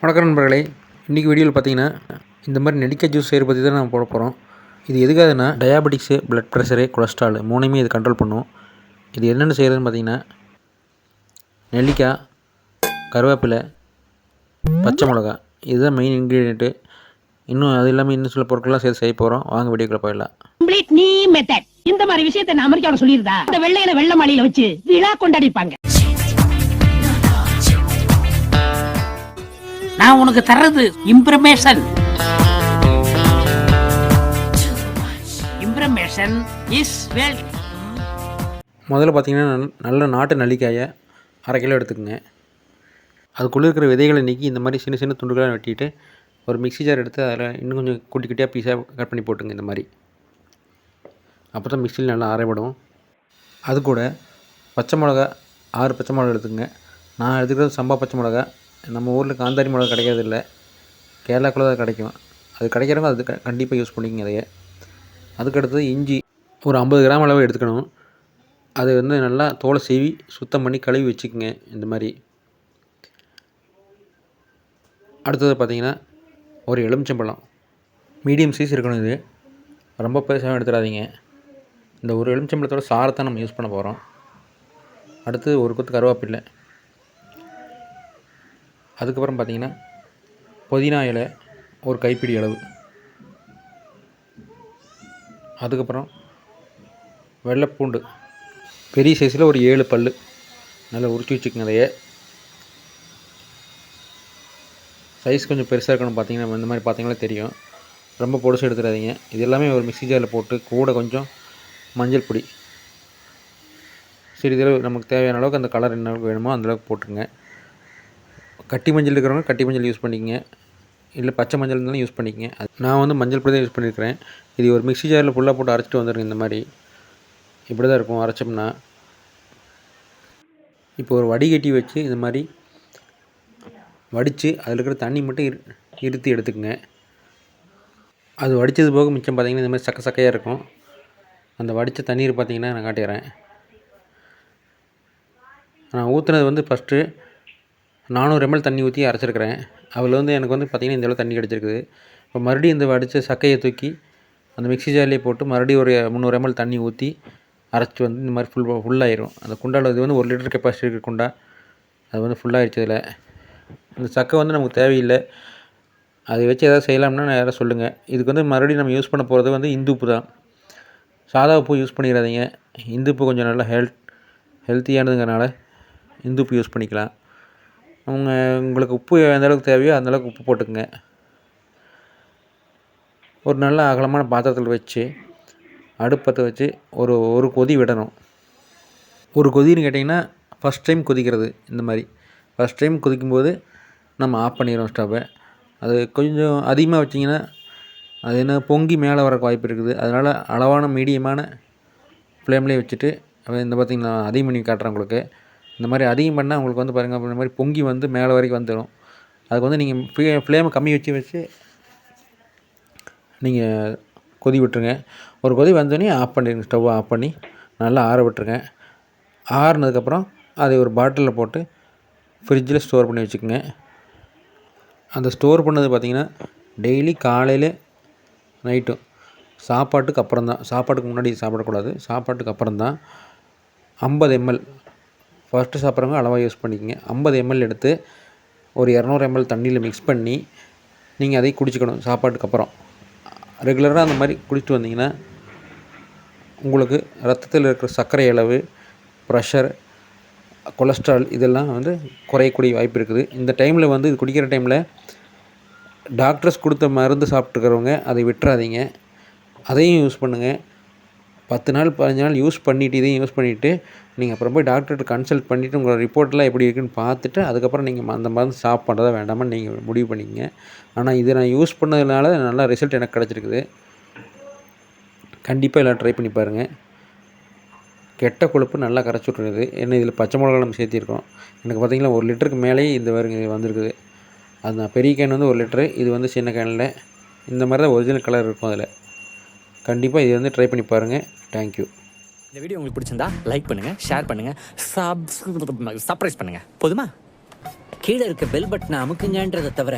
வணக்கம் நண்பர்களே, இன்றைக்கி வீடியோவில் பார்த்தீங்கன்னா இந்த மாதிரி நெல்லிக்காய் ஜூஸ் செய்கிற பற்றி தான் நம்ம போட போகிறோம். இது எதுக்காகனா டயாபெட்டிக்ஸு, பிளட் ப்ரெஷரு, கொலஸ்ட்ரால் மூணுமே இது கண்ட்ரோல் பண்ணும். இது என்னென்னு செய்கிறதுன்னு பார்த்தீங்கன்னா நெல்லிக்காய், கருவேப்பிலை, பச்சை மிளகா இதுதான் மெயின் இன்க்ரீடியண்ட்டு. இன்னும் அது இல்லாமல் இன்னும் சில பொருட்கள்லாம் சேர்த்து செய்ய போகிறோம். வாங்க வீடியோக்குள்ள போயிடலாம். இந்த மாதிரி விஷயத்தை நான் அமெரிக்காவில் சொல்லியிருந்தா இந்த வெள்ளையில வெள்ள மாலையில வச்சு விழா கொண்டாடிப்பாங்க. நான் உனக்கு தர்றது இம்ப்ரமேஷன் இஸ் வெல்த். முதல்ல பார்த்தீங்கன்னா நல்ல நாட்டு நெல்லிக்காயை 1/2 கிலோ எடுத்துக்கோங்க. அதுக்குள்ளே இருக்கிற விதைகளை நீக்கி இந்த மாதிரி சின்ன சின்ன துண்டுகளாக வெட்டிட்டு ஒரு மிக்ஸி ஜார் எடுத்து அதில் இன்னும் கொஞ்சம் குட்டி குட்டியாக பீஸாக கட் பண்ணி போட்டுங்க. இந்த மாதிரி அப்போ தான் மிக்ஸியில் நல்லா அரைபடும். அது கூட பச்சை மிளகா 6 பச்சை மிளகா எடுத்துக்கங்க. நான் எடுத்துக்கிறது சம்பா பச்சை மிளகா. நம்ம ஊரில் காந்தாரி மிளகா கிடைக்கிறது இல்லை, கேரளாக்குள்ளே தான் கிடைக்கும். அது கிடைக்கிறவங்க அது கண்டிப்பாக யூஸ் பண்ணிக்கங்க அதையே. அதுக்கடுத்தது இஞ்சி ஒரு 50 கிராம் அளவு எடுத்துக்கணும். அது வந்து நல்லா தோலை சீவி சுத்தம் பண்ணி கழுவி வச்சுக்கோங்க. இந்த மாதிரி அடுத்தது பார்த்திங்கன்னா ஒரு எலுமிச்சம்பழம் மீடியம் சைஸ் இருக்கணும். இது ரொம்ப பெருசாக எடுத்துடாதீங்க. இந்த ஒரு எலுமிச்சம்பழத்தோட சாரத்தை நம்ம யூஸ் பண்ண போகிறோம். அடுத்து ஒரு கொத்து கருவேப்பிலை. அதுக்கப்புறம் பார்த்திங்கன்னா புதினா இலை ஒரு கைப்பிடி அளவு. அதுக்கப்புறம் வெள்ளைப்பூண்டு பெரிய சைஸில் ஒரு 7 பல் நல்லா உரிச்சு வச்சுக்கோங்க. அதையே சைஸ் கொஞ்சம் பெருசாக இருக்கணும். பார்த்திங்கன்னா இந்த மாதிரி பார்த்திங்கன்னா தெரியும். ரொம்ப பொடிசு எடுத்துடாதீங்க. இது எல்லாமே ஒரு மிக்ஸி ஜாரில் போட்டு கூட கொஞ்சம் மஞ்சள் பொடி சிறிதளவு நமக்கு தேவையான அளவுக்கு அந்த கலர் என்ன அளவுக்கு வேணுமோ அந்தளவுக்கு போட்டுருங்க. கட்டி மஞ்சள் இருக்கிறவங்க கட்டி மஞ்சள் யூஸ் பண்ணிக்கங்க, இல்லை பச்சை மஞ்சள் இருந்தாலும் யூஸ் பண்ணிக்கங்க. நான் வந்து மஞ்சள் பொடி தான் யூஸ் பண்ணியிருக்கிறேன். இது ஒரு மிக்ஸி ஜாரில் ஃபுல்லாக போட்டு அரைச்சிட்டு வந்துடுங்க. இந்த மாதிரி இப்படி தான் இருக்கும் அரைச்சோம்னா. இப்போ ஒரு வடிகட்டி வச்சு இந்த மாதிரி வடித்து அதில் இருக்கிற தண்ணி மட்டும் இருத்தி எடுத்துக்கங்க. அது வடித்தது போக மிச்சம் பார்த்திங்கன்னா இந்த மாதிரி சக்கையாக இருக்கும். அந்த வடித்த தண்ணீர் பார்த்திங்கன்னா நான் காட்டிடுறேன். நான் ஊற்றுனது வந்து ஃபஸ்ட்டு 400 ml தண்ணி ஊற்றி அரைச்சிருக்கிறேன். அதில் வந்து எனக்கு வந்து பார்த்திங்கன்னா இந்த அளவு தண்ணி கிடச்சிருக்குது. இப்போ மறுபடியும் இந்த வடித்த சக்கையை தூக்கி அந்த மிக்ஸி ஜார்லேயே போட்டு மறுபடியும் ஒரு 300 ml தண்ணி ஊற்றி அரைச்சிட்டு வந்து இந்த மாதிரி ஃபுல்லாகிடும். அந்த குண்டாவில் இது வந்து 1 லிட்டர் கெப்பாசிட்டி இருக்கிற குண்டா, அது வந்து ஃபுல்லாகிடுச்சு. இதில் இந்த சக்கை வந்து நமக்கு தேவையில்லை. அதை வச்சு எதாவது செய்யலாம்னா நான் யாராவது சொல்லுங்கள். இதுக்கு வந்து மறுபடியும் நம்ம யூஸ் பண்ண போகிறது வந்து இந்துப்பு தான். சாதா உப்பு யூஸ் பண்ணிடாதீங்க. இந்துப்பு கொஞ்சம் நல்லா ஹெல்த்தியானதுங்கிறனால இந்துப்பு யூஸ் பண்ணிக்கலாம். உங்களுக்கு உப்பு எந்த அளவுக்கு தேவையோ அந்தளவுக்கு உப்பு போட்டுக்குங்க. ஒரு நல்ல அகலமான பாத்திரத்தில் வச்சு அடுப்பத்தை வச்சு ஒரு கொதி விடணும். ஒரு கொதின்னு கேட்டிங்கன்னா ஃபஸ்ட் டைம் கொதிக்கிறது. இந்த மாதிரி ஃபஸ்ட் டைம் கொதிக்கும்போது நம்ம ஆஃப் பண்ணிடுறோம் ஸ்டவ்வை. அது கொஞ்சம் அதிகமாக வச்சிங்கன்னா அது என்ன பொங்கி மேலே வரக்கு வாய்ப்பு இருக்குது. அதனால் அளவான மீடியமான ஃப்ளேம்லேயே வச்சுட்டு இந்த பார்த்திங்கன்னா அதிகம் பண்ணி காட்டுறேன் உங்களுக்கு. இந்த மாதிரி அதிகம் பண்ணால் உங்களுக்கு வந்து பாருங்கள் இந்த மாதிரி பொங்கி வந்து மேலே வரைக்கும் வந்துடும். அதுக்கு வந்து நீங்கள் ஃப்ளேமை கம்மி வச்சு நீங்கள் கொதி விட்டுருங்க. ஒரு கொதி வந்தோடனே ஆஃப் பண்ணிடுங்க. ஸ்டவ்வை ஆஃப் பண்ணி நல்லா ஆற விட்டுருங்க. ஆறுனதுக்கப்புறம் அதை ஒரு பாட்டிலில் போட்டு ஃப்ரிட்ஜில் ஸ்டோர் பண்ணி வச்சுக்கோங்க. அந்த ஸ்டோர் பண்ணது பார்த்திங்கன்னா டெய்லி காலையில் நைட்டும் சாப்பாட்டுக்கு அப்புறம் தான். சாப்பாட்டுக்கு முன்னாடி சாப்பிடக்கூடாது, சாப்பாட்டுக்கு அப்புறம் தான். 50 ml ஃபஸ்ட்டு சாப்பிட்றவங்க அளவாக யூஸ் பண்ணிக்கோங்க. 50 ml எடுத்து ஒரு 200 ml தண்ணியில் மிக்ஸ் பண்ணி நீங்கள் அதை குடிச்சிக்கணும். சாப்பாட்டுக்கு அப்புறம் ரெகுலராக அந்த மாதிரி குடிச்சிட்டு வந்தீங்கன்னா உங்களுக்கு ரத்தத்தில் இருக்கிற சர்க்கரை அளவு, ப்ரெஷர், கொலஸ்ட்ரால் இதெல்லாம் வந்து குறையக்கூடிய வாய்ப்பு இருக்குது. இந்த டைமில் வந்து இது குடிக்கிற டைமில் டாக்டர்ஸ் கொடுத்த மருந்து சாப்பிட்டுக்கிறவங்க அதை விட்டுறாதீங்க. அதையும் யூஸ் பண்ணுங்கள். 10 நாள் 15 நாள் யூஸ் பண்ணிவிட்டு இதையும் யூஸ் பண்ணிவிட்டு நீங்கள் அப்புறம் போய் டாக்டர்கிட்ட கன்சல்ட் பண்ணிவிட்டு உங்களோட ரிப்போர்ட்லாம் எப்படி இருக்குன்னு பார்த்துட்டு அதுக்கப்புறம் நீங்கள் அந்த மருந்து சாப்பிட்றதா வேண்டாமா நீங்கள் முடிவு பண்ணிக்கங்க. ஆனால் இதை நான் யூஸ் பண்ணதுனால நல்லா ரிசல்ட் எனக்கு கிடச்சிருக்குது. கண்டிப்பாக எல்லாம் ட்ரை பண்ணி பாருங்கள். கெட்ட கொழுப்பு நல்லா கரைச்சி விட்ருக்குது. ஏன்னா இதில் பச்சை மிளகா நம்ம சேர்த்திருக்கோம். எனக்கு பார்த்திங்கன்னா 1 லிட்டருக்கு மேலேயே இந்த வந்திருக்குது. அது நான் பெரிய கேன் வந்து 1 லிட்டரு, இது வந்து சின்ன கேனில். இந்த மாதிரி தான் ஒரிஜினல் கலர் இருக்கும் அதில். கண்டிப்பாக இது வந்து ட்ரை பண்ணி பாருங்கள். தேங்க்யூ. இந்த வீடியோ உங்களுக்கு பிடிச்சிருந்தா லைக் பண்ணுங்கள், ஷேர் பண்ணுங்கள், சப்ஸ்கிரைப் பண்ணுங்கள். போதுமா? கீழே இருக்க பெல் பட்டனை அமுக்குங்கன்றதை தவிர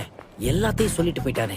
எல்லாத்தையும் சொல்லிட்டு போயிட்டானே.